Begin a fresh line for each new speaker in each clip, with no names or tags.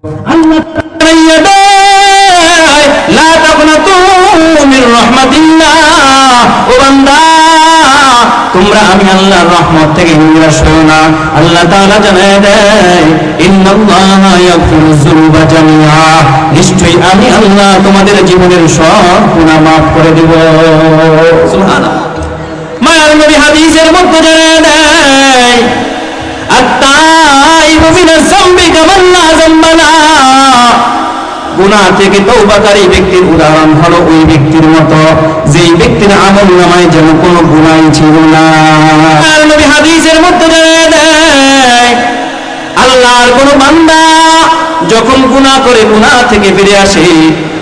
আল্লাহ জানাইয়া দেয় লা তাকনাতু মির রাহমাতিল্লাহ, ও বান্দা তোমরা আমি আল্লাহর রহমত থেকে নিরাশ হও না। আল্লাহ তাআলা জানায় দেয় ইন্নাল্লাহা ইয়াগফিরুয যুনুবা জামিআ, নিশ্চয়ই আমি আল্লাহ তোমাদের জীবনের সব গুনাহ মাফ করে দেব। সুবহানাল্লাহ। মায়ার নবী হাদিসের মধ্যে জানায় দেয় আত-তাইবু মিনাজ যামবি কামান লা যামবা লাহু, গুনাহ থেকে তওবাকারী ব্যক্তির উদাহরণ হলো ওই ব্যক্তির মতো যেই ব্যক্তির আমলনামায় যেন কোনো গুনাহই ছিল না। আর নবী হাদিসের মধ্যে জানায় দেয় আল্লাহর কোন বান্দা যখন গুনাহ করে গুনাহ থেকে ফিরে আসে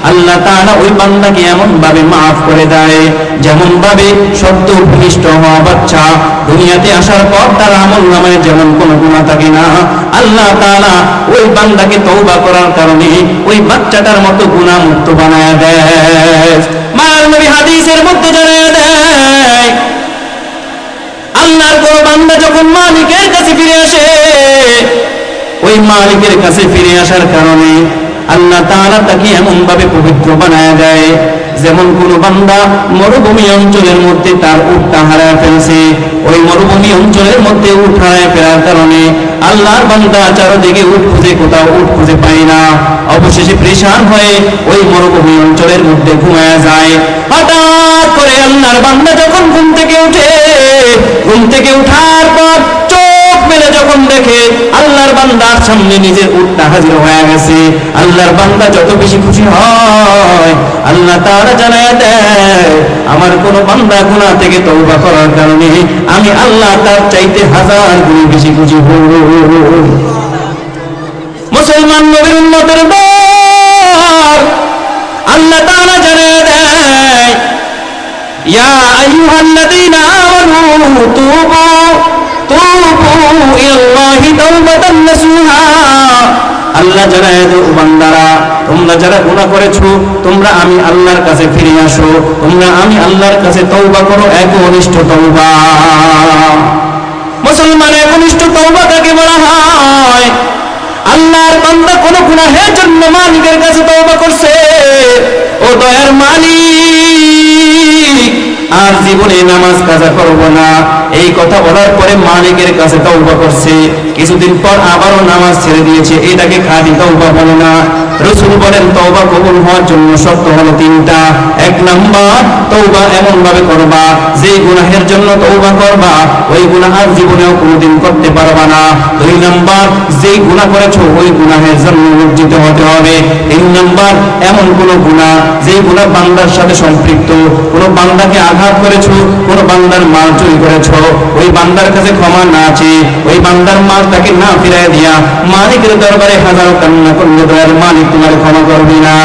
আল্লাহ তাআলা ওই বান্দাকে এমন ভাবে maaf করে দেয় যেমন ভাবে সদ্য ভূমিষ্ঠ হওয়া বাচ্চা দুনিয়াতে আসার পর তার আমলনামায় যেমন কোনো গুনাহ থাকে না, আল্লাহ তাআলা ওই বান্দাকে তওবা করার কারণে ওই বাচ্চাটার মতো গুনাহ মুক্ত বানায় দেয়। মায়ার নবী হাদিসের মধ্যে জানায় দেয় আল্লাহর কোন বান্দা যখন মালিকের কাছে ফিরে আসে ওই মালিকের কাছে ফিরে আসার কারণে আল্লাহ তাআলা তাকে এমন ভাবে পবিত্র বানায় দেয় যেমন কোন বান্দা মরুভূমি অঞ্চলের মধ্যে তার উটটা হারায় ফেলছে, ওই মরুভূমি অঞ্চলের মধ্যে উট হারায় ফেলার কারণে আল্লাহর বান্দা চারদিকে উট খুঁজে কোথাও উট খুঁজে পায় না, অবশেষে পরেশান হয়ে ওই মরুভূমি অঞ্চলের মধ্যে ঘুমায়া যায়। হঠাৎ করে আল্লাহর বান্দা যখন ঘুম থেকে উঠে, ঘুম থেকে উঠার পর চোখ মেলে যখন দেখে আল্লাহর বান্দার সামনে নিজের উটটা হাজির হয়ে গেছে, আল্লাহর বান্দা যত বেশি খুশি হয় আল্লাহ তাআলা জানায় দেয় আমার কোন বান্দা গুনাহ থেকে তওবা করার কারণে আমি আল্লাহ তার চাইতে 1000 গুণ বেশি খুশি হই। মুসলমান নবীর উম্মতের দল আল্লাহ তাআলা জানায় দেয় ইয়া আইয়ুহাল্লাযীনা আমানু তুবু ইলাল্লাহি তাওবাতান নাসুহা, আল্লাহ জানায় দেয় ও বান্দারা তোমরা যারা গুনাহ করেছো তোমরা আমি আল্লাহর কাছে ফিরে আসো, তোমরা আমি আল্লাহর কাছে তওবা করো, একনিষ্ঠ তওবা। মুসলমান একনিষ্ঠ তওবা কাকে বলা হয়? আল্লাহর বান্দা কোন গুনাহের জন্য মালিকের কাছে তওবা করছে, ও দয়ার মালিক আর জীবনে নামাজ কাজা করব না এই কথা বলার পরে মালিকের কাছে তওবা করছে, কিছুদিন পর আবারও নামাজ ছেড়ে দিয়েছে, এটাকে খাঁটি তওবা বলে না। রাসূল বলেন তওবা কবুল হওয়ার জন্য শর্ত হলো 3টা। 1 নাম্বার তওবা এমন ভাবে করবা যে গুনাহের জন্য তওবা করবা ওই গুনাহ আর জীবনেও কোনোদিন করতে পারবা না। 2 নাম্বার যেই গুনাহ করেছো ওই গুনাহের জন্য লজ্জিত হতে হবে। 3 নাম্বার এমন কোন গুনাহ যেই গুনাহ বান্দার সাথে সম্পৃক্ত, কোন বান্দাকে আঘাত করেছো, কোন বান্দার মাল চুরি করেছো, ওই বান্দার কাছে ক্ষমা না চেয়ে ওই বান্দার মাল তাকে না ফিরায় দিয়া মালিকের দরবারে হাজারো কান্না করলে দয়ার মালিক তোমার ক্ষমা করবে না।